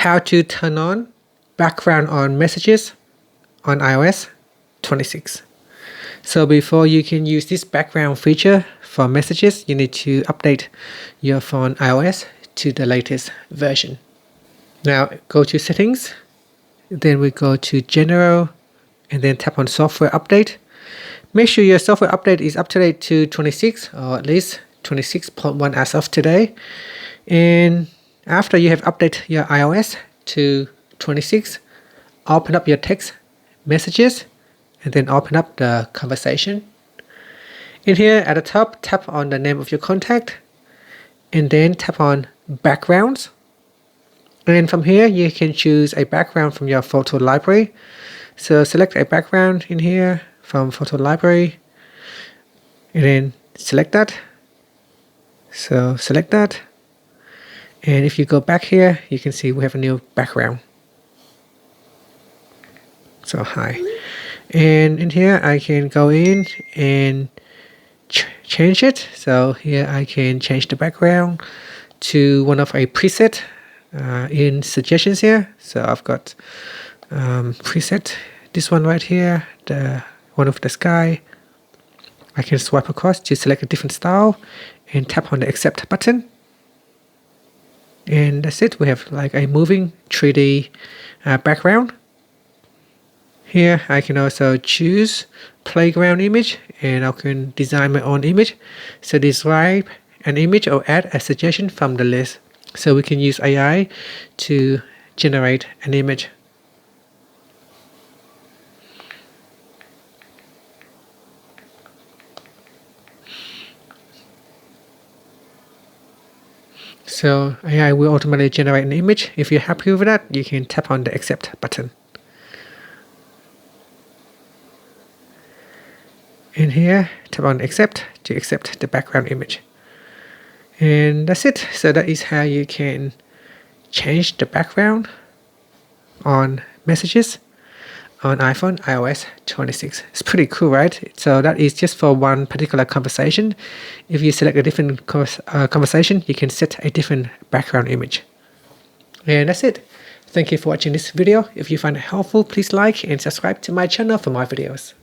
how to turn on background on messages on iOS 26. So before you can use this background feature for messages, you need to update your phone iOS to the latest version. Now go to settings, then we go to general, and then tap on software update. Make sure your software update is up to date to 26 or at least 26.1 as of today. And after you have updated your iOS to 26, open up your text messages and then open up the conversation. In here at the top, tap on the name of your contact and then tap on backgrounds. And from here, you can choose a background from your photo library. So select a background in here from photo library and then select that. So select that. And if you go back here, you can see we have a new background. So hi. And in here, I can go in and change it. So here I can change the background to one of a preset in suggestions here. So I've got preset, this one right here, the one of the sky. I can swipe across to select a different style and tap on the accept button. And that's it. We have like a moving 3D background. Here I can also choose playground image and I can design my own image. So describe an image or add a suggestion from the list. So we can use AI to generate an image. So AI will automatically generate an image. If you're happy with that, you can tap on the accept button. In here, tap on accept to accept the background image. And that's it. So that is how you can change the background on messages on iPhone iOS 26. It's pretty cool, right? So that is just for one particular conversation. If you select a different conversation, you can set a different background image. And that's it. Thank you for watching this video. If you find it helpful, please like and subscribe to my channel for more videos.